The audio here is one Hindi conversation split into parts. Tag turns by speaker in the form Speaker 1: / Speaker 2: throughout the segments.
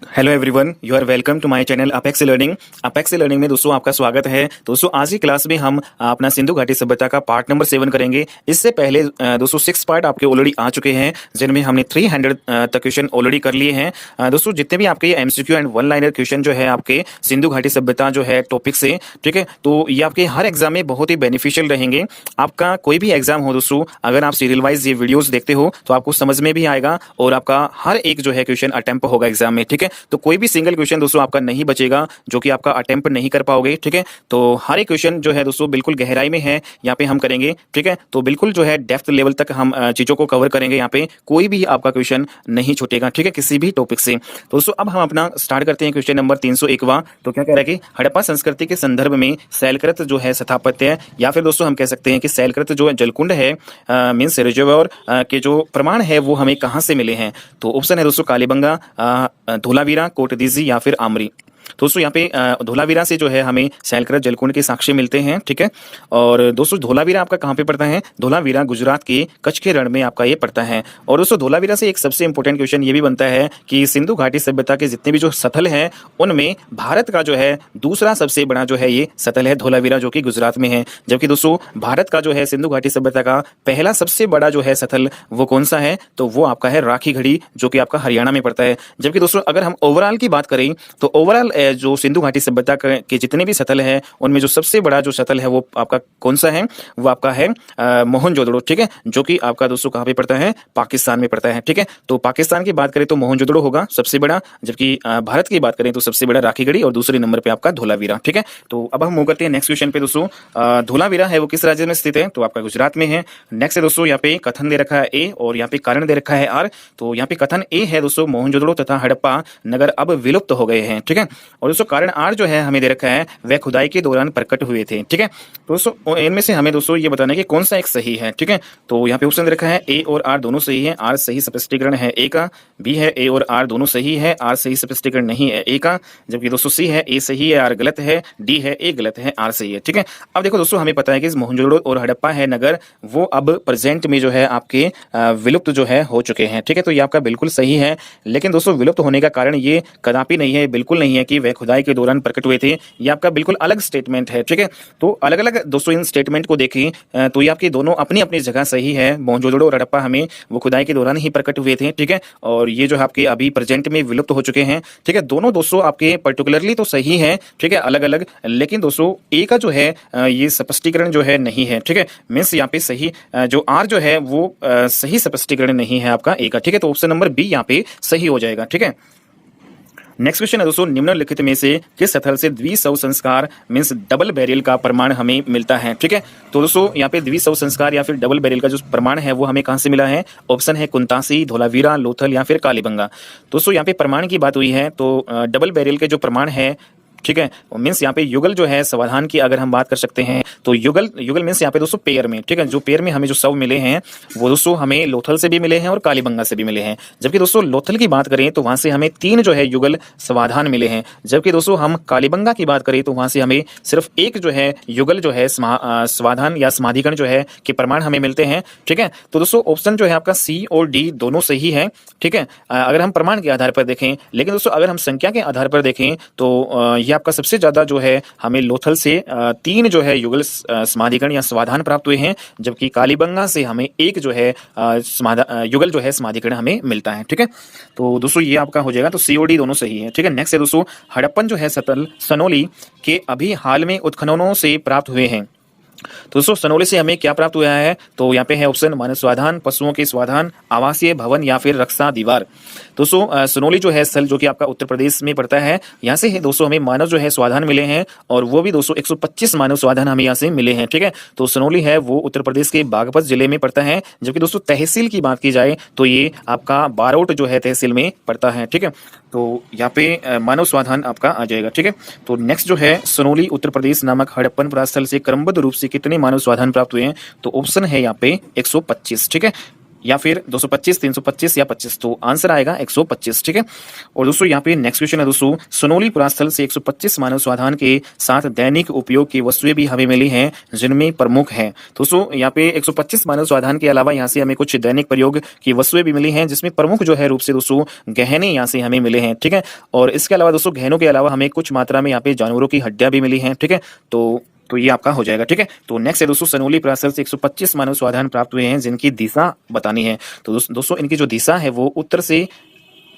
Speaker 1: Hello everyone, you are welcome to my channel Apex Learning. Apex Learning में दोस्तों आपका स्वागत है। दोस्तों आज की क्लास में हम अपना सिंधु घाटी सभ्यता का पार्ट नंबर 7 करेंगे। इससे पहले दोस्तों 6 पार्ट आपके ऑलरेडी आ चुके हैं, जिनमें हमने 300 तक क्वेश्चन ऑलरेडी कर लिए हैं। दोस्तों जितने भी आपके MCQ and one liner question जो है आपके सिंधु घाटी सभ्यता जो है टॉपिक से, ठीक है, तो ये आपके हर एग्जाम में बहुत ही बेनिफिशियल रहेंगे। आपका कोई भी एग्जाम हो दोस्तों, अगर आप सीरियल वाइज ये वीडियोस देखते हो तो आपको समझ में भी आएगा और आपका हर एक जो है क्वेश्चन अटेम्प्ट होगा एग्जाम में, ठीक है। तो कोई भी सिंगल क्वेश्चन दोस्तों आपका नहीं बचेगा जो कि आपका अटेम्प्ट नहीं कर पाओगे, ठीक है। तो हर एक क्वेश्चन जो है दोस्तों बिल्कुल गहराई में है, यहाँ पे हम करेंगे, ठीक है। तो बिल्कुल जो है डेप्थ लेवल तक हम चीजों को कवर करेंगे। यहाँ पे कोई भी आपका क्वेश्चन नहीं छूटेगा, ठीक है, किसी भी टॉपिक से। तो दोस्तों अब हम अपना स्टार्ट करते हैं क्वेश्चन नंबर 301वां। तो क्या कह रहा है कि हड़प्पा संस्कृति के संदर्भ में शैलकृत जो है स्थापत्य, या फिर दोस्तों हम कह सकते हैं कि शैलकृत जो जलकुंड है मीन्स रिजर्वोयर के जो प्रमाण है वो हमें कहाँ से मिले हैं। तो ऑप्शन है दोस्तों कालीबंगा, धोलावीरा, कोटदीजी या फिर आमरी। दोस्तों यहाँ पे धोलावीरा से जो है हमें शैलकृत जलकुंड के साक्ष्य मिलते हैं, ठीक है। और दोस्तों धोलावीरा आपका कहाँ पे पड़ता है? धोलावीरा गुजरात के कच्छ के रण में आपका ये पड़ता है। और दोस्तों धोलावीरा से एक सबसे इंपॉर्टेंट क्वेश्चन ये भी बनता है कि सिंधु घाटी सभ्यता के जितने भी जो स्थल हैं उनमें भारत का जो है दूसरा सबसे बड़ा जो है ये स्थल है धोलावीरा, जो कि गुजरात में है। जबकि दोस्तों भारत का जो है सिंधु घाटी सभ्यता का पहला सबसे बड़ा जो है स्थल वो कौन सा है? तो वो आपका है राखीगढ़ी, जो कि आपका हरियाणा में पड़ता है। जबकि दोस्तों अगर हम ओवरऑल की बात करें तो ओवरऑल जो सिंधु घाटी सभ्यता के जितने भी स्थल हैं उनमें जो सबसे बड़ा जो स्थल है वो आपका कौन सा है? वो आपका है मोहनजोदड़ो, ठीक है, जो कि आपका दोस्तों कहाँ पे पड़ता है? पाकिस्तान में पड़ता है, ठीक है। तो पाकिस्तान की बात करें तो मोहनजोदड़ो होगा सबसे बड़ा, जबकि भारत की बात करें तो सबसे बड़ा राखीगढ़ी और दूसरे नंबर पे आपका धोलावीरा, ठीक है। तो अब हम मूव करते हैं नेक्स्ट क्वेश्चन पे दोस्तों। धोलावीरा है वो किस राज्य में स्थित है? तो आपका गुजरात में है। नेक्स्ट है दोस्तों यहाँ पे कथन दे रखा है ए और यहाँ पे कारण दे रखा है आर। तो यहाँ पे कथन ए है दोस्तों मोहनजोदड़ो तथा हड़प्पा नगर अब विलुप्त हो गए हैं, ठीक है। और दोस्तों कारण आर जो है हमें दे रखा है वह खुदाई के दौरान प्रकट हुए थे, ठीक है। तो दोस्तों इनमें से हमें दोस्तों ये बताना है कि कौन सा एक सही है, ठीक है। तो यहाँ पे ऑप्शन दे रखा है ए और आर दोनों सही है। आर सही स्पष्टीकरण है ए का। बी है ए और आर दोनों सही है, आर सही स्पष्टीकरण नहीं है ए का। जबकि दोस्तों सी है ए सही है आर गलत है, डी है ए गलत है आर सही है, ठीक है। अब देखो दोस्तों हमें पता है कि मोहनजोदड़ो और हड़प्पा है नगर वो अब प्रेजेंट में जो है आपके विलुप्त जो है हो चुके हैं, ठीक है। तो ये आपका बिल्कुल सही है। लेकिन दोस्तों विलुप्त होने का कारण ये कदापि नहीं है, बिल्कुल नहीं है कि वह खुदाई के दौरान प्रकट हुए थे। ये आपका बिल्कुल अलग स्टेटमेंट है, ठीक है। तो अलग अलग दोस्तों इन स्टेटमेंट को देखें तो ये आपके दोनों अपनी अपनी जगह सही है। मोहनजोदड़ो और हड़प्पा हमें वो खुदाई के दौरान ही प्रकट हुए थे, ठीक है। और ये जो है आपके अभी प्रेजेंट में विलुप्त हो चुके हैं, ठीक है। दोनों दोस्तों आपके पर्टिकुलरली तो सही है, ठीक है, अलग अलग। लेकिन दोस्तों ए का जो है ये स्पष्टीकरण जो है नहीं है, ठीक है। मीन्स यहाँ पे सही जो आर जो है वो सही स्पष्टीकरण नहीं है आपका ए का, ठीक है। तो ऑप्शन नंबर बी यहाँ पे सही हो जाएगा, ठीक है। नेक्स्ट क्वेश्चन है दोस्तों निम्नलिखित में से किस स्थल से द्विशव संस्कार मीन्स डबल बैरियल का प्रमाण हमें मिलता है, ठीक है। तो दोस्तों यहाँ पे द्विशव संस्कार या फिर डबल बैरियल का जो प्रमाण है वो हमें कहां से मिला है? ऑप्शन है कुंतासी, धोलावीरा, लोथल या फिर कालीबंगा। दोस्तों यहाँ पे प्रमाण की बात हुई है तो डबल बैरियल के जो प्रमाण है, ठीक है, मीन्स यहाँ पे युगल जो है समाधान की अगर हम बात कर सकते हैं तो युगल मीन्स यहाँ पे दोस्तों पेयर में, ठीक है, जो पेयर में हमें जो शव मिले हैं वो दोस्तों हमें लोथल से भी मिले हैं और कालीबंगा से भी मिले हैं। जबकि दोस्तों लोथल की बात करें तो वहां से हमें 3 जो है युगल समाधान मिले हैं। जबकि दोस्तों हम कालीबंगा की बात करें तो वहां से हमें सिर्फ एक जो है युगल जो है समाधान या समाधिकरण जो है के प्रमाण हमें मिलते हैं, ठीक है। तो दोस्तों ऑप्शन जो है आपका सी और डी दोनों सही है, ठीक है, अगर हम प्रमाण के आधार पर देखें। लेकिन दोस्तों अगर हम संख्या के आधार पर देखें तो आपका सबसे ज्यादा जो है हमें लोथल से 3 जो है युगल समाधिकरण या समाधान प्राप्त हुए हैं, जबकि कालीबंगा से हमें एक जो है युगल जो है समाधिकरण हमें मिलता है, ठीक है। तो दोस्तों ये आपका हो जाएगा, तो सीओडी दोनों सही है, ठीक है। नेक्स्ट है दोस्तों हड़प्पन जो है स्थल सनोली के अभी हाल में उत्खननों से प्राप्त हुए हैं। तो दोस्तों सनोली से हमें क्या प्राप्त हुआ है? तो यहाँ पे है ऑप्शन मानव स्वाधान, पशुओं के स्वाधान, आवासीय भवन या फिर रक्षा दीवार। दोस्तों सनोली जो है स्थल जो कि आपका उत्तर प्रदेश में पड़ता है, यहाँ से है दोस्तों हमें मानव जो है स्वाधान मिले हैं और वो भी दोस्तों 125 मानव स्वाधान हमें यहाँ से मिले हैं, ठीक है। तो सनोली है वो उत्तर प्रदेश के बागपत जिले में पड़ता है। जबकि दोस्तों तहसील की बात की जाए तो ये आपका बारोट जो है तहसील में पड़ता है, ठीक है। तो यहाँ पे मानव स्वाधान आपका आ जाएगा, ठीक है। तो नेक्स्ट जो है सनोली उत्तर प्रदेश नामक हड़प्पन परास्थल से क्रमबद्ध रूप से कितने मानव स्वाधान प्राप्त हुए हैं? तो ऑप्शन है यहाँ पे 125, ठीक है। या फिर 225, 325 या 25, तो आंसर आएगा 125। ठीक है। और दोस्तों यहाँ पे नेक्स्ट क्वेश्चन है दोस्तों, सोनोली पुरास्थल से 125 मानव स्वाधान के साथ दैनिक उपयोग की वस्तुएं भी हमें मिली हैं, जिनमें प्रमुख हैं। दोस्तों यहाँ पे 125 मानव स्वाधान के अलावा यहाँ से हमें कुछ दैनिक प्रयोग की वस्तुएं भी मिली हैं, जिसमें प्रमुख जो है रूप से दोस्तों गहने यहाँ से हमें मिले हैं। ठीक है। और इसके अलावा दोस्तों गहनों के अलावा हमें कुछ मात्रा में यहाँ पे जानवरों की हड्डियां भी मिली हैं। ठीक है। तो ये आपका हो जाएगा। ठीक है। तो नेक्स्ट है दोस्तों, सनोली प्राचल से 125 मानव स्वाधान प्राप्त हुए हैं, जिनकी दिशा बतानी है। तो दोस्तों इनकी जो दिशा है वो उत्तर से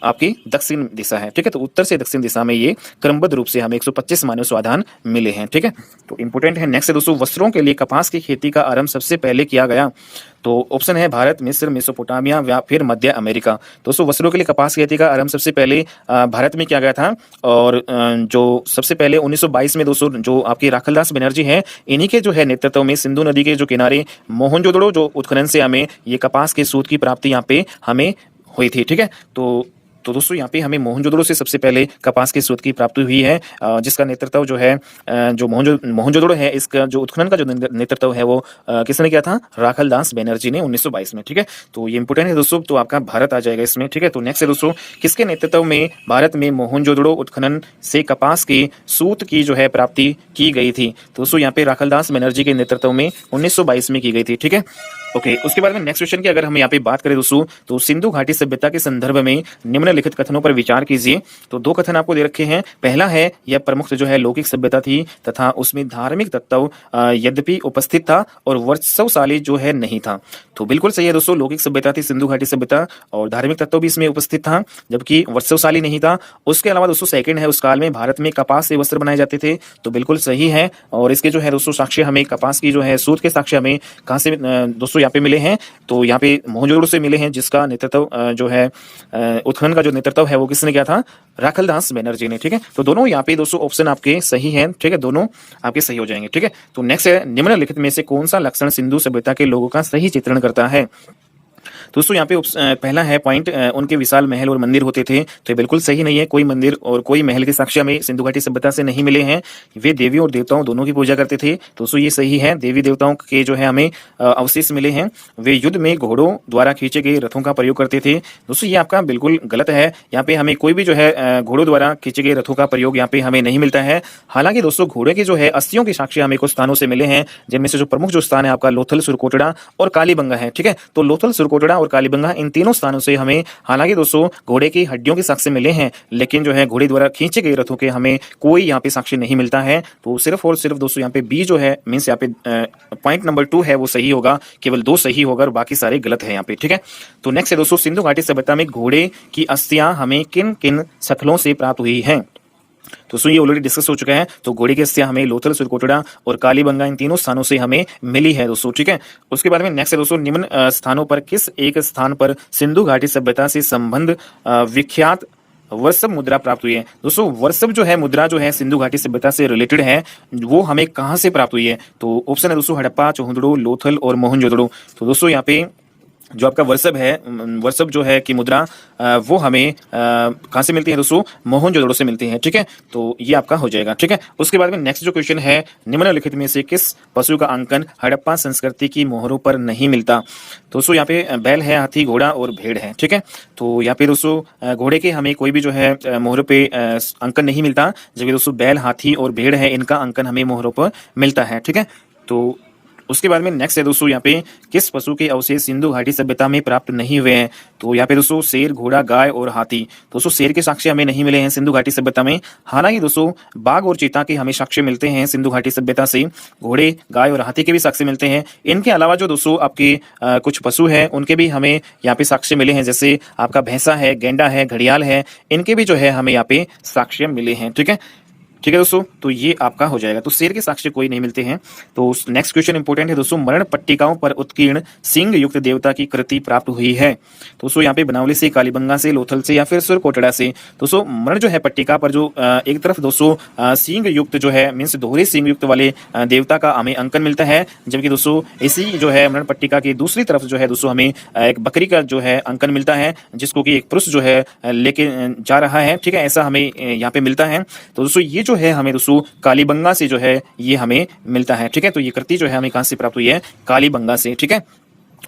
Speaker 1: आपकी दक्षिण दिशा है। ठीक है। तो उत्तर से दक्षिण दिशा में ये क्रमबद्ध रूप से हमें 125 मानव स्वाधान मिले हैं। ठीक है। तो इंपोर्टेंट है। नेक्स्ट है दोस्तों, वस्त्रों के लिए कपास की खेती का आरंभ सबसे पहले किया गया। तो ऑप्शन है भारत, मिस्र, मेसोपोटामिया या फिर मध्य अमेरिका। दोस्तों वस्त्रों के लिए कपास खेती का आरंभ सबसे पहले भारत में किया गया था, और जो सबसे पहले 1922 में दोस्तों जो आपकी राखलदास बनर्जी है, इन्हीं के जो है नेतृत्व में सिंधु नदी के जो किनारे मोहनजोदड़ो जो उत्खनन से हमें ये कपास के सूत की प्राप्ति यहाँ पे हमें हुई थी। ठीक है। तो दोस्तों यहाँ पे हमें मोहनजोदड़ो से सबसे पहले कपास के सूत की प्राप्ति हुई है, जिसका नेतृत्व जो है जो मोहनजोदड़ो है, इसका जो उत्खनन का जो नेतृत्व है वो किसने किया था? राखलदास बनर्जी ने 1922 में। ठीक है। तो ये इंपोर्टेंट है दोस्तों। तो आपका भारत आ जाएगा इसमें। ठीक है। तो नेक्स्ट है दोस्तों, किसके नेतृत्व में भारत में मोहनजोदड़ो उत्खनन से कपास के सूत की जो है प्राप्ति की गई थी? तो दोस्तों यहाँ पे राखलदास बनर्जी के नेतृत्व में 1922 में की गई थी। ठीक है। ओके। उसके बाद में नेक्स्ट क्वेश्चन की अगर हम यहाँ पे बात करें दोस्तों, तो सिंधु घाटी सभ्यता के संदर्भ में निम्नलिखित कथनों पर विचार कीजिए। तो दो कथन आपको दे रखे हैं। पहला है, यह प्रमुख जो है लौकिक सभ्यता थी तथा उसमें धार्मिक तत्व यद्यपि उपस्थित था और वर्चस्वशाली जो है नहीं था। तो बिल्कुल सही है दोस्तों, लौकिक सभ्यता थी सिंधु घाटी सभ्यता, और धार्मिक तत्व भी इसमें उपस्थित था, जबकि वर्चस्वशाली नहीं था। उसके अलावा दोस्तों सेकंड है, उस काल में भारत में कपास से वस्त्र बनाए जाते थे। तो बिल्कुल सही है। और इसके जो है दोस्तों साक्ष्य हमें कपास की जो है सूत के साक्ष्य हमें कहाँ से दोस्तों यहाँ पे मिले हैं? तो यहाँ पे मोहनजोदड़ो से मिले हैं, जिसका नेतृत्व जो है उत्खनन का जो नेतृत्व है वो किसने किया था? राखलदास बनर्जी ने। ठीक है। तो दोनों यहाँ पे दोस्तों ऑप्शन आपके सही हैं। ठीक है। दोनों आपके सही हो जाएंगे। ठीक है। तो नेक्स्ट है, निम्नलिखित में से कौन सा लक्षण सिंधु सभ्यता के लोगों का सही चित्रण करता है? दोस्तों यहाँ पे पहला है पॉइंट, उनके विशाल महल और मंदिर होते थे। तो ये बिल्कुल सही नहीं है। कोई मंदिर और कोई महल के साक्ष्य हमें सिंधु घाटी सभ्यता से नहीं मिले हैं। वे देवी और देवताओं दोनों की पूजा करते थे। दोस्तों ये सही है, देवी देवताओं के जो है हमें अवशेष मिले हैं। वे युद्ध में घोड़ों द्वारा खींचे गए रथों का प्रयोग करते थे। दोस्तों ये आपका बिल्कुल गलत है। यहाँ पे हमें कोई भी जो है घोड़ों द्वारा खींचे गए रथों का प्रयोग यहाँ पे हमें नहीं मिलता है। हालांकि दोस्तों घोड़े के जो है अस्थियों के साक्ष्य हमें कुछ स्थानों से मिले हैं, जिनमें से जो प्रमुख जो स्थान है आपका लोथल, सुरकोटड़ा और कालीबंगा है। ठीक है। तो लोथल, सुरकोटड़ा और कालीबंगा, इन तीनों स्थानों से हमें हालांकि दोस्तों घोड़े की हड्डियों के साक्ष्य मिले हैं, लेकिन जो है घोड़े द्वारा खींचे गए रथों के हमें कोई यहाँ पे साक्ष्य नहीं मिलता है। तो सिर्फ और सिर्फ दोस्तों यहाँ पे बी जो है मीन्स यहाँ पे पॉइंट नंबर 2 है वो सही होगा। केवल 2 सही होगा और बाकी सारे गलत है यहाँ पे। ठीक है। तो नेक्स्ट है दोस्तों, सिंधु घाटी सभ्यता में घोड़े की अस्थियां हमें किन किन स्थलों से प्राप्त हुई हैं? दोस्तों ये ऑलरेडी डिस्कस हो चुका है। तो घोड़े की अस्थियां हमें लोथल, सुरकोटड़ा और कालीबंगा, इन तीनों स्थानों से हमें मिली है दोस्तों। ठीक है। उसके बाद में नेक्स्ट है दोस्तों, निम्न स्थानों पर किस एक स्थान पर सिंधु घाटी सभ्यता से संबंध विख्यात वर्षभ मुद्रा प्राप्त हुई है? दोस्तों वर्षभ जो है मुद्रा जो है सिंधु घाटी सभ्यता से रिलेटेड है, वो हमें कहां से प्राप्त हुई है? तो ऑप्शन है दोस्तों हड़प्पा, चौहदड़ो, लोथल और मोहनजोदड़ो। तो दोस्तों यहाँ पे जो आपका वर्षभ है, वर्षभ जो है की मुद्रा वो हमें कहाँ से मिलती है दोस्तों? मोहनजोदड़ो से मिलती है। ठीक है। तो ये आपका हो जाएगा। ठीक है। उसके बाद में नेक्स्ट जो क्वेश्चन है, निम्नलिखित में से किस पशु का अंकन हड़प्पा संस्कृति की मोहरों पर नहीं मिलता? दोस्तों यहाँ पे बैल है, हाथी, घोड़ा और भेड़ है। ठीक है। तो यहाँ पे दोस्तों घोड़े के हमें कोई भी जो है मोहरों पे अंकन नहीं मिलता, जबकि दोस्तों बैल, हाथी और भेड़ है, इनका अंकन हमें मोहरों पर मिलता है। ठीक है। तो उसके बाद में नेक्स्ट है दोस्तों, यहाँ पे किस पशु के अवशेष सिंधु घाटी सभ्यता में प्राप्त नहीं हुए हैं? तो यहाँ पे दोस्तों शेर, घोड़ा, गाय और हाथी। दोस्तों शेर के साक्ष्य हमें नहीं मिले हैं सिंधु घाटी सभ्यता में। हालांकि दोस्तों बाघ और चीता के हमें साक्ष्य मिलते हैं सिंधु घाटी सभ्यता से। घोड़े, गाय और हाथी के भी साक्ष्य मिलते हैं। इनके अलावा जो दोस्तों आपके कुछ पशु हैं उनके भी हमें यहाँ पे साक्ष्य मिले हैं, जैसे आपका भैंसा है, गेंडा है, घड़ियाल है, इनके भी जो है हमें यहाँ पे साक्ष्य मिले हैं। ठीक है। ठीक है दोस्तों। तो ये आपका हो जाएगा। तो शेर के साक्ष्य कोई नहीं मिलते हैं। तो नेक्स्ट क्वेश्चन इंपोर्टेंट है दोस्तों, मरण पट्टिकाओं पर उत्कीर्ण सिंह युक्त देवता की कृति प्राप्त हुई है? दोस्तों यहाँ पे बनावली से, कालीबंगा से, लोथल से या फिर सुरकोटड़ा से? दोस्तों मरण जो है पट्टिका पर जो एक तरफ दोस्तों सिंह युक्त जो है मीन्स दोहरे सिंह युक्त वाले देवता का हमें अंकन मिलता है, जबकि दोस्तों इसी जो है मरण पट्टिका की दूसरी तरफ जो है दोस्तों हमें एक बकरी का जो है अंकन मिलता है, जिसको कि एक पुरुष जो है लेके जा रहा है। ठीक है। ऐसा हमें यहाँ पे मिलता है। तो दोस्तों ये जो है हमें दोस्तों कालीबंगा से जो है ये हमें मिलता है। ठीक है। तो ये कृति जो है हमें कहां से प्राप्त हुई है? कालीबंगा से। ठीक है।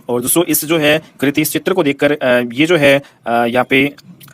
Speaker 1: और दोस्तों इस जो है कृति इस चित्र को देखकर ये जो है यहाँ पे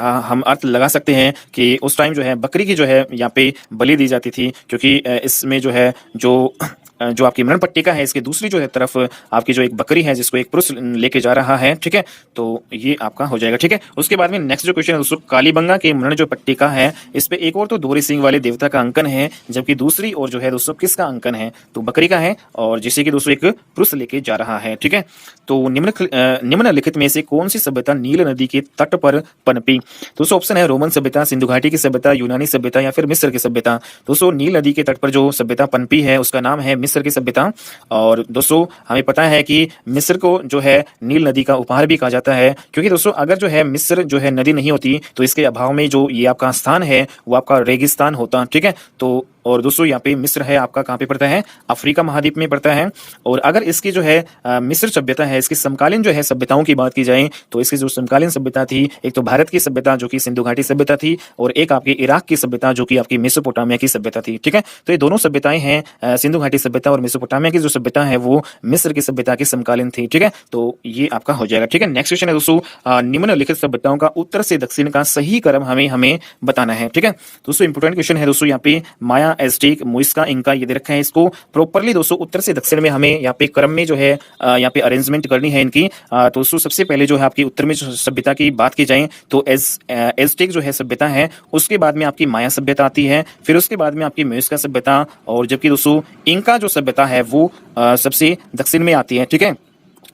Speaker 1: हम अर्थ लगा सकते हैं कि उस टाइम जो है बकरी की जो है यहाँ पे बलि दी जाती थी, क्योंकि इसमें जो है जो आपकी मरण पट्टिका है इसके दूसरी जो है तरफ आपकी जो एक बकरी है जिसको एक पुरुष लेके जा रहा है, ठीक है। तो ये आपका हो जाएगा, ठीक है। उसके बाद में नेक्स्ट जो क्वेश्चन है दोस्तों, कालीबंगा के मरण जो पट्टिका है इस पे एक और तो दोहरे सिंह वाले देवता का अंकन है, जबकि दूसरी और जो है दोस्तों किसका अंकन है, तो बकरी का है, और जिसे कि दोस्तों एक पुरुष लेके जा रहा है, ठीक है। तो निम्नलिखित में से कौन सी सभ्यता नील नदी के तट पर पनपी? दोस्तों ऑप्शन है रोमन सभ्यता, सिंधु घाटी की सभ्यता, यूनानी सभ्यता या फिर मिस्र की सभ्यता। दोस्तों नील नदी के तट पर जो सभ्यता पनपी है उसका नाम है मिस्र की सभ्यता। और दोस्तों हमें पता है कि मिस्र को जो है नील नदी का उपहार भी कहा जाता है, क्योंकि दोस्तों अगर जो है मिस्र जो है नदी नहीं होती तो इसके अभाव में जो ये आपका स्थान है वो आपका रेगिस्तान होता, ठीक है। तो और दोस्तों यहाँ पे मिस्र है आपका कहाँ पे पड़ता है, अफ्रीका महाद्वीप में पड़ता है। और अगर इसकी जो है मिस्र सभ्यता है इसकी समकालीन जो है सभ्यताओं की बात की जाए तो इसकी जो समकालीन सभ्यता थी, एक तो भारत की सभ्यता जो कि सिंधु घाटी सभ्यता थी, और एक आपकी इराक की सभ्यता जो कि आपकी मेसोपोटामिया की सभ्यता थी, ठीक है। तो ये दोनों सभ्यताएं हैं, सिंधु घाटी सभ्यता और मेसोपोटामिया की जो सभ्यता है वो मिस्र की सभ्यता की समकालीन थी, ठीक है। तो ये आपका हो जाएगा, ठीक है। नेक्स्ट क्वेश्चन है दोस्तों, निम्नलिखित सभ्यताओं का उत्तर से दक्षिण का सही क्रम हमें बताना है, ठीक है। दोस्तों इंपोर्टेंट क्वेश्चन है दोस्तों, यहाँ पे माया, एज़टेक, मुइस्का, इंका ये दे रखा है। इसको प्रॉपरली दोस्तों उत्तर से दक्षिण में हमें यहाँ पे क्रम में जो है यहाँ पे अरेंजमेंट करनी है इनकी। तो दोस्तों सबसे पहले जो है आपकी उत्तर में जो सभ्यता की बात की जाए तो एज़टेक जो है सभ्यता है, उसके बाद में आपकी माया सभ्यता आती है, फिर उसके बाद में आपकी मुइस्का सभ्यता, और जबकि दोस्तों इंका जो सभ्यता है वो सबसे दक्षिण में आती है, ठीक है।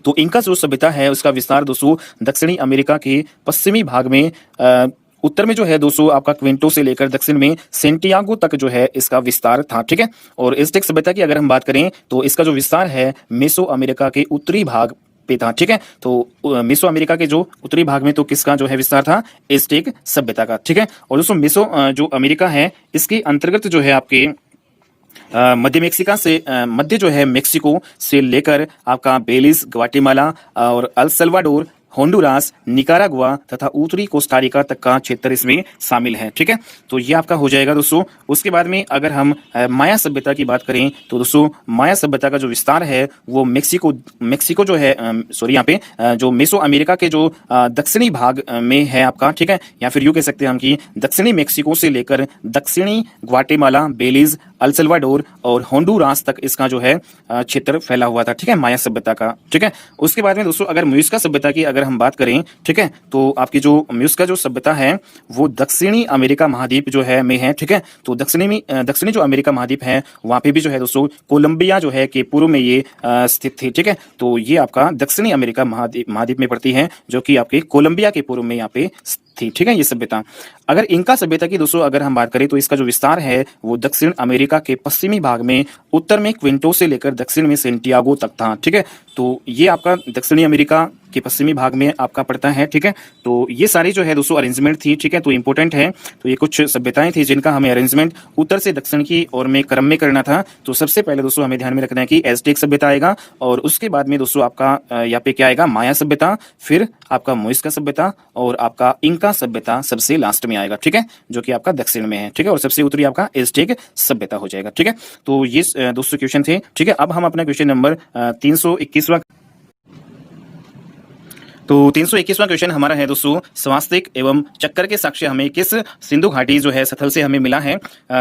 Speaker 1: तो इंका जो सभ्यता है उसका विस्तार दोस्तों दक्षिणी अमेरिका के पश्चिमी भाग में उत्तर में जो है दोस्तों आपका क्विंटो से लेकर दक्षिण में सेंटियागो तक जो है इसका विस्तार था, ठीक है। और एज़टेक सभ्यता की अगर हम बात करें तो इसका जो विस्तार है मेसो अमेरिका के उत्तरी भाग पे था, ठीक है। तो मेसो अमेरिका के जो उत्तरी भाग में तो किसका जो है विस्तार था, एज़टेक सभ्यता का, ठीक है। और दोस्तों मेसो जो अमेरिका है इसके अंतर्गत जो है आपके मध्य जो है मेक्सिको से लेकर आपका बेलिस, ग्वाटेमाला और अल सल्वाडोर, होंडुरास, निकारागुआ तथा उत्तरी कोस्टारिका तक का क्षेत्र इसमें शामिल है, ठीक है। तो ये आपका हो जाएगा दोस्तों। उसके बाद में अगर हम माया सभ्यता की बात करें तो दोस्तों माया सभ्यता का जो विस्तार है वो मेक्सिको जो है सॉरी यहाँ पे जो मेसो अमेरिका के जो दक्षिणी भाग में है आपका, ठीक है। या फिर यूँ कह सकते हैं हम कि दक्षिणी मेक्सिको से लेकर दक्षिणी ग्वाटेमाला, बेलिज, अल सल्वाडोर और होंडुरास तक इसका जो है क्षेत्र फैला हुआ था, ठीक है, माया सभ्यता का, ठीक है। उसके बाद में दोस्तों अगर मुइस्का सभ्यता की अगर हम बात करें, ठीक है, तो आपकी जो मुइस्का जो सभ्यता है वो दक्षिणी अमेरिका महाद्वीप जो है में है, ठीक है। तो दक्षिणी जो अमेरिका महाद्वीप है वहां पे भी जो है दोस्तों कोलंबिया जो है के पूर्व में ये स्थित थी, ठीक है। तो ये आपका दक्षिणी अमेरिका महाद्वीप में पड़ती है जो कि आपके कोलंबिया के पूर्व में यहाँ पे थी, ठीक है, ये सभ्यता। अगर इंका सभ्यता की दोस्तों अगर हम बात करें तो इसका जो विस्तार है वो दक्षिण अमेरिका के पश्चिमी भाग में उत्तर में क्विंटो से लेकर दक्षिण में सेंटियागो तक था, ठीक है। तो ये आपका दक्षिणी अमेरिका के पश्चिमी भाग में आपका पड़ता है, ठीक है। तो ये सारी जो है दोस्तों अरेंजमेंट थी, ठीक है। तो इंपॉर्टेंट है, तो ये कुछ सभ्यताएं थी जिनका हमें अरेंजमेंट उत्तर से दक्षिण की ओर में क्रम में करना था। तो सबसे पहले दोस्तों हमें ध्यान में रखना है कि एज़टेक सभ्यता आएगा, और उसके बाद में दोस्तों आपका यहाँ पे क्या आएगा, माया सभ्यता, फिर आपका मुइस्का सभ्यता और आपका इंका सभ्यता सबसे लास्ट में आएगा, ठीक है, जो कि आपका दक्षिण में है, ठीक है। और सबसे उत्तरी आपका एज़टेक सभ्यता हो जाएगा, ठीक है। तो ये दोस्तों क्वेश्चन थे, ठीक है। अब हम अपना क्वेश्चन नंबर 321वां तो 321वां क्वेश्चन हमारा है दोस्तों, स्वास्तिक एवं चक्कर के साक्ष्य हमें किस सिंधु घाटी जो है स्थल से हमें मिला है।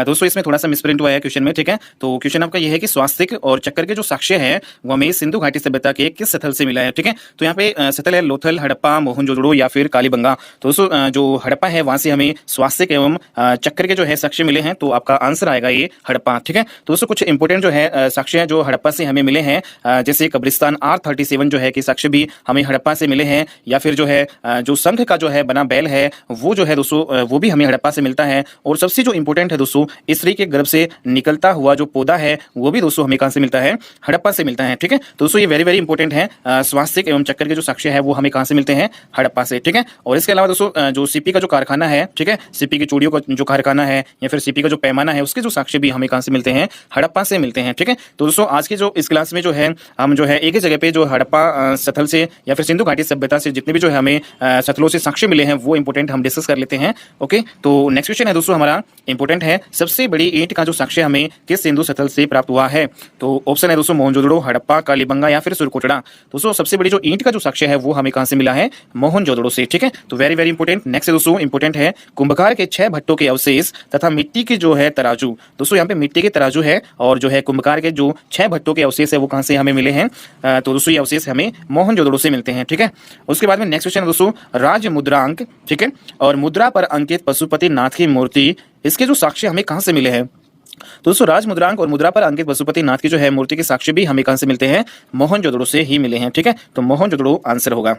Speaker 1: दोस्तों इसमें थोड़ा सा मिसप्रिंट हुआ है क्वेश्चन में, ठीक है। तो क्वेश्चन आपका यह है कि स्वास्तिक और चक्कर के जो साक्ष्य है वो हमें सिंधु घाटी सभ्यता के किस स्थल से मिला है, ठीक है। तो यहाँ पे स्थल है लोथल, हड़प्पा, मोहनजोदड़ो या फिर कालीबंगा। तो दोस्तों जो हड़प्पा है वहां से हमें स्वास्तिक एवं चक्कर के जो है साक्ष्य मिले हैं, तो आपका आंसर आएगा ये हड़प्पा, ठीक है। तो दोस्तों कुछ इंपोर्टेंट जो है साक्ष्य जो हड़प्पा से हमें मिले हैं, जैसे कब्रिस्तान R37 जो है कि साक्ष्य भी हमें हड़प्पा से मिले हैं, या फिर जो है जो शंख का जो है बना बैल है वो जो है दोस्तों वो भी हमें हड़प्पा से मिलता है। और सबसे जो इंपॉर्टेंट है दोस्तों, स्त्री के गर्भ से निकलता हुआ जो पौधा है वो भी दोस्तों हमें कहां से मिलता है, हड़प्पा से मिलता है, ठीक है। तो दोस्तों ये वेरी वेरी इंपॉर्टेंट है, स्वास्तिक एवं चक्कर के जो साक्ष्य है वो हमें कहां से मिलते हैं, हड़प्पा से, ठीक है। और इसके अलावा दोस्तों जो सीपी का जो कारखाना है, ठीक है, सीपी की चूड़ियों का जो कारखाना है या फिर सीपी का जो पैमाना है उसके जो साक्ष्य भी हमें कहां से मिलते हैं, हड़प्पा से मिलते हैं, ठीक है। तो दोस्तों आज के जो इस क्लास में जो है हम जो है एक ही जगह पे जो हड़प्पा स्थल से या फिर सिंधु घाटी सभ्यता सभ्यता से जितने भी जो है हमें स्थलों से साक्ष्य मिले हैं वो इंपॉर्टेंट हम डिस्कस कर लेते हैं। ओके, तो नेक्स्ट क्वेश्चन है दोस्तों हमारा इंपॉर्टेंट है, सबसे बड़ी ईंट का जो साक्ष्य हमें किस सिंधु स्थल से प्राप्त हुआ है? तो ऑप्शन है दोस्तों मोहनजोदड़ो, हड़प्पा, कालीबंगा या फिर सुरकोटड़ा। दोस्तों सबसे बड़ी जो ईंट का जो साक्ष्य है वो हमें कहां से मिला है? मोहनजोदड़ो से। ठीक है, तो वेरी वेरी इंपॉर्टेंट। नेक्स्ट दोस्तों इंपॉर्टेंट है, कुंभकार के 6 भट्टों के अवशेष तथा मिट्टी की जो है तराजू। दोस्तों यहाँ पे मिट्टी के तराजू है और जो है कुंभकार के जो 6 भट्टों के अवशेष है वो कहां से हमें मिले हैं? तो दोस्तों ये अवशेष हमें मोहनजोदड़ो से मिलते हैं। ठीक है, उसके बाद में नेक्स्ट क्वेश्चन है दोस्तों, राज मुद्रांक, ठीक है, और मुद्रा पर अंकित पशुपति नाथ की मूर्ति, इसके जो साक्ष्य हमें कहां से मिले हैं? तो दोस्तों राज मुद्रांक और मुद्रा पर अंकित पशुपति नाथ की जो है मूर्ति के साक्ष्य भी हमें कहां से मिलते हैं? मोहनजोदड़ो से ही मिले हैं। ठीक है, तो मोहनजोदड़ो आंसर होगा।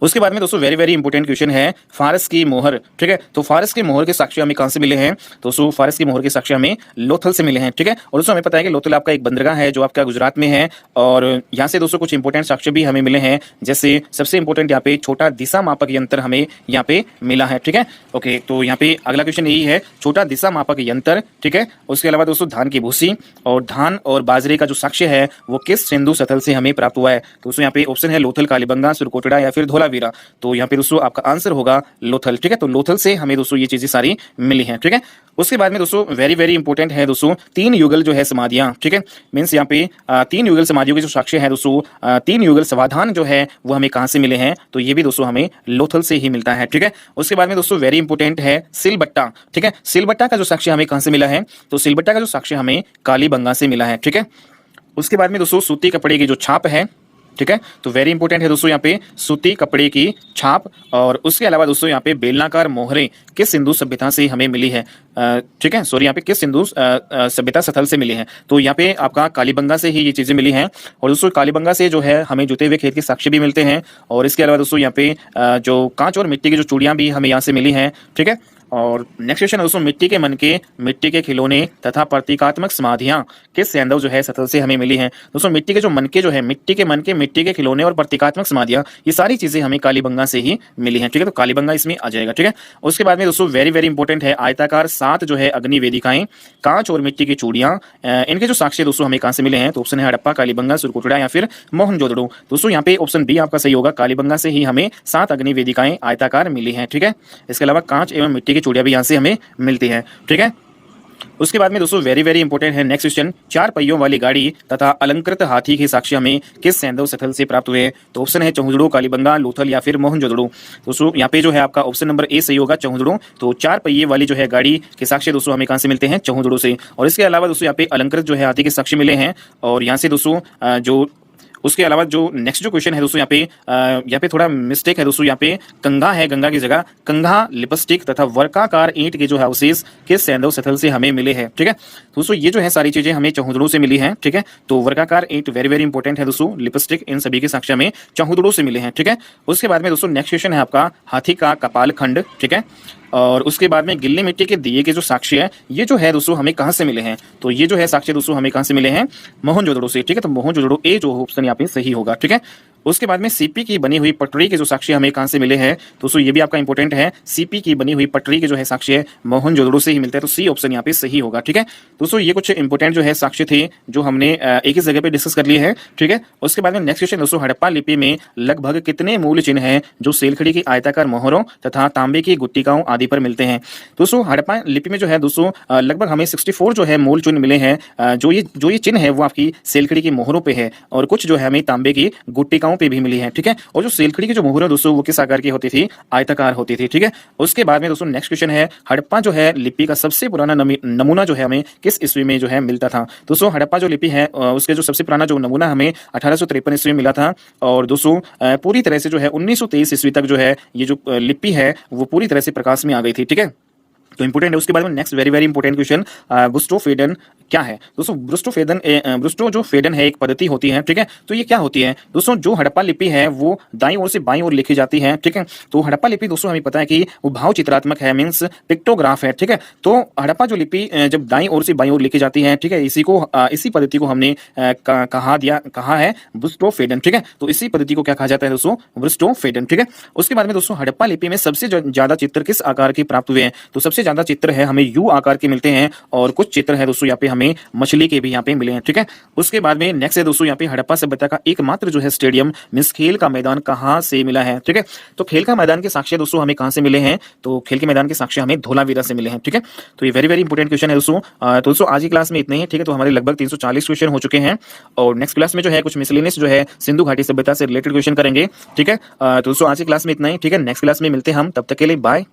Speaker 1: उसके बाद में दोस्तों वेरी वेरी इंपॉर्टेंट क्वेश्चन है, फारस की मोहर। ठीक है, तो फारस की मोहर के साक्ष्य हमें कहां से मिले हैं? दोस्तों फारस की मोहर के साक्ष्य हमें लोथल से मिले हैं। ठीक है, और दोस्तों हमें पता है कि लोथल आपका एक बंदरगाह है जो आपका गुजरात में है, और यहाँ से दोस्तों कुछ इंपॉर्टेंट साक्ष्य भी हमें मिले हैं, जैसे सबसे इंपॉर्टेंट यहाँ पे छोटा दिशा मापक यंत्र हमें यहाँ पे मिला है। ठीक है, ओके, तो यहाँ पे अगला क्वेश्चन यही है, छोटा दिशा मापक यंत्र। ठीक है, उसके अलावा दोस्तों धान की भूसी और धान और बाजरे का जो साक्ष्य है वो किस सिंधु स्थल से हमें प्राप्त हुआ है? दोस्तों यहाँ पे ऑप्शन है लोथल, कालीबंगा, सुरकोटड़ा या फिर धोलावीरा। तो यहाँ पे दोस्तों आपका आंसर होगा लोथल। ठीक है, तो लोथल से हमें दोस्तों ये चीजें सारी मिली हैं। ठीक है, उसके बाद में दोस्तों वेरी वेरी इंपॉर्टेंट है दोस्तों, 3 युगल जो है समाधियां। ठीक है, मींस यहाँ पे 3 युगल समाधियों के जो साक्ष्य है दोस्तों, 3 युगल समाधान जो है वो हमें कहां से मिले हैं? तो ये भी दोस्तों हमें लोथल से ही मिलता है। ठीक है, उसके बाद में दोस्तों वेरी इंपॉर्टेंट है सिलबट्टा। ठीक है, सिलबट्टा का जो साक्ष्य हमें कहां से मिला है? तो सिलबट्टा का जो साक्ष्य हमें कालीबंगा से मिला है। ठीक है, उसके बाद में दोस्तों सूती कपड़े की जो छाप है, ठीक है, तो वेरी इंपॉर्टेंट है दोस्तों यहाँ पे सूती कपड़े की छाप, और उसके अलावा दोस्तों यहाँ पे बेलनाकार मोहरें किस सिंधु सभ्यता से हमें मिली है? ठीक है, सॉरी, यहाँ पे किस सिंधु सभ्यता स्थल से मिली है? तो यहाँ पे आपका कालीबंगा से ही ये चीजें मिली हैं, और दोस्तों कालीबंगा से जो है हमें जुते हुए खेत के साक्ष्य भी मिलते हैं, और इसके अलावा दोस्तों यहाँ पे जो कांच और मिट्टी की जो चूड़ियां भी हमें यहाँ से मिली हैं। ठीक है, और नेक्स्ट क्वेश्चन है दोस्तों, मिट्टी के मनके, मिट्टी के खिलौने तथा प्रतीकात्मक समाधियां किस सैंधव जो है स्थल से हमें मिली हैं? दोस्तों मिट्टी के जो मनके जो है, मिट्टी के मनके, मिट्टी के खिलौने और प्रतीकात्मक समाधियां, ये सारी चीजें हमें कालीबंगा से ही मिली हैं। ठीक है, तो कालीबंगा इसमें आ जाएगा। ठीक है, उसके बाद में दोस्तों वेरी वेरी इंपॉर्टेंट है, आयताकार 7 जो है अग्नि वेदिकाएं, कांच और मिट्टी की चूड़ियां, इनके जो साक्ष्य दोस्तों हमें कहां से मिले हैं? तो ऑप्शन है हड़प्पा, कालीबंगा, सुरकोटड़ा या फिर मोहनजोदड़ो। दोस्तों यहाँ पे ऑप्शन बी आपका सही होगा, कालीबंगा से ही हमें 7 अग्नि वेदिकाएं आयताकार मिली हैं। ठीक है, इसके अलावा कांच एवं मिट्टी की चूड़ियां भी यहाँ से हमें मिलती है। ठीक है, उसके बाद में दोस्तों वेरी वेरी इंपॉर्टेंट है नेक्स्ट क्वेश्चन, 4 पहियों वाली गाड़ी तथा अलंकृत हाथी के साक्ष्य हमें किस सैंधव स्थल से प्राप्त हुए? तो ऑप्शन है चौहुजड़ो, कालीबंगा, लोथल या फिर मोहनजोदड़ो। दोस्तों यहाँ पे जो है आपका ऑप्शन नंबर ए सही होगा, चौहुजड़ो। तो 4 पहिए वाली जो है गाड़ी के साक्ष्य दोस्तों हमें कहां से मिलते हैं? चौहुजड़ो से। और इसके अलावा दोस्तों यहाँ पे अलंकृत जो है हाथी के साक्ष्य मिले हैं, और यहाँ से दोस्तों जो उसके अलावा जो नेक्स्ट जो क्वेश्चन है दोस्तों यहाँ पे थोड़ा मिस्टेक है दोस्तों, यहाँ पे कंघा है, गंगा की जगह कंघा, लिपस्टिक तथा वर्काकार ईंट के जो है अवशेष किस सैंधव स्थल से हमें मिले हैं? ठीक है, दोस्तों ये जो है सारी चीजें हमें चौहुजड़ो से मिली हैं। ठीक है, तो वर्काकार ईंट वेरी वेरी इंपॉर्टेंट है दोस्तों, लिपस्टिक, इन सभी के साक्ष्य हमें चौहुजड़ो से मिले हैं। ठीक है, उसके बाद में दोस्तों नेक्स्ट क्वेश्चन है आपका हाथी का कपाल खंड। ठीक है, और उसके बाद में गिल्ली मिट्टी के दिए के जो साक्ष्य है ये जो है दोस्तों हमें कहां से मिले हैं? तो ये जो है साक्ष्य दोस्तों हमें कहां से मिले हैं? मोहनजोदड़ो से। ठीक है, तो मोहनजोदड़ो ए जो ऑप्शन यहाँ पे सही होगा। ठीक है, उसके बाद में सीपी की बनी हुई पटरी के जो साक्ष्य हमें कहां से मिले हैं? दोस्तों ये भी आपका इंपॉर्टेंट है, सीपी की बनी हुई पटरी के जो है साक्ष्य मोहनजोदड़ो से ही मिलते हैं, तो सी ऑप्शन यहाँ पे सही होगा। ठीक है, दोस्तों ये कुछ इंपॉर्टेंट जो है साक्ष्य थे जो हमने एक ही जगह पे डिस्कस कर लिए हैं। ठीक है, उसके बाद में नेक्स्ट क्वेश्चन दोस्तों, हड़प्पा लिपि में लगभग कितने मूल चिन्ह हैं जो सेलखड़ी की आयताकार मोहरों तथा तांबे की गुट्टिकाओं आदि पर मिलते हैं? दोस्तों हड़प्पा लिपि में जो है दोस्तों लगभग हमें 64 जो है मूल चिन्ह मिले हैं, जो ये चिन्ह है वो आपकी सेलखड़ी की मोहरों पे है, और कुछ जो है हमें तांबे की गुट्टिकाओं पे भी मिली है। ठीक है, और जो सेलखड़ी की जो मोहर है दोस्तों वो किस आकार की होती थी? आयताकार होती थी। ठीक है, उसके बाद में दोस्तों नेक्स्ट क्वेश्चन है, हड़प्पा जो है लिपि का सबसे पुराना नमूना जो है हमें किस ईस्वी में जो है मिलता था? दोस्तों हड़प्पा जो लिपि है उसके जो सबसे पुराना जो नमूना हमें 1853 ईस्वी में मिला था, और दोस्तों पूरी तरह से जो है 1923 ईस्वी तक जो है ये जो लिपि है वो पूरी तरह से प्रकाश में आ गई थी। ठीक है, तो इंपोर्टेंट है। उसके बाद में next very very important question, boustrophedon क्या है? दोस्तों ब्रुस्टो जो फेडन है एक पद्धति होती है। ठीक है, तो ये क्या होती है दोस्तों? जो हड़प्पा लिपि है वो दाईं ओर से बाईं ओर लिखी जाती है। ठीक है, तो हड़प्पा लिपि दोस्तों हमें पता है कि वो भाव चित्रात्मक है, मींस पिक्टोग्राफ है। ठीक है, तो हड़प्पा जो लिपि जब दाईं ओर से बाईं ओर लिखी जाती है, ठीक है, इसी पद्धति को हमने कहा है ब्रुस्टोफेडन। ठीक है, तो इसी पद्धति को क्या कहा जाता है दोस्तों? ब्रुस्टोफेडन। ठीक है, उसके बाद में दोस्तों हड़प्पा लिपि में सबसे ज्यादा चित्र किस आकार के प्राप्त हुए हैं? तो सबसे ज्यादा चित्र है हमें यू आकार के मिलते हैं, और कुछ चित्र है दोस्तों यहाँ पे हमें हमें मछली के भी यहाँ पे मिले हैं, ठीक है। उसके बाद में नेक्स्ट है दोस्तों यहाँ पे हड़प्पा सभ्यता का एकमात्र जो है स्टेडियम मींस खेल का मैदान कहाँ से मिला है, ठीक है। तो खेल का मैदान के साक्ष्य दोस्तों हमें कहाँ से मिले हैं, तो खेल के मैदान के साक्ष्य हमें धोलावीरा से मिले हैं, ठीक है। तो ये वेरी वेरी इंपॉर्टेंट क्वेश्चन है दोस्तों। तो दोस्तों आज की क्लास में इतने ही, ठीक है। तो हमारे लगभग 340 क्वेश्चन हो चुके हैं और नेक्स्ट क्लास में जो है कुछ मिसलेनियस जो है सिंधु घाटी सभ्यता से रिलेटेड क्वेश्चन करेंगे, ठीक है। तो दोस्तों आज की क्लास में इतना ही, ठीक है। नेक्स्ट क्लास में मिलते हैं हम, तब तक के लिए बाय।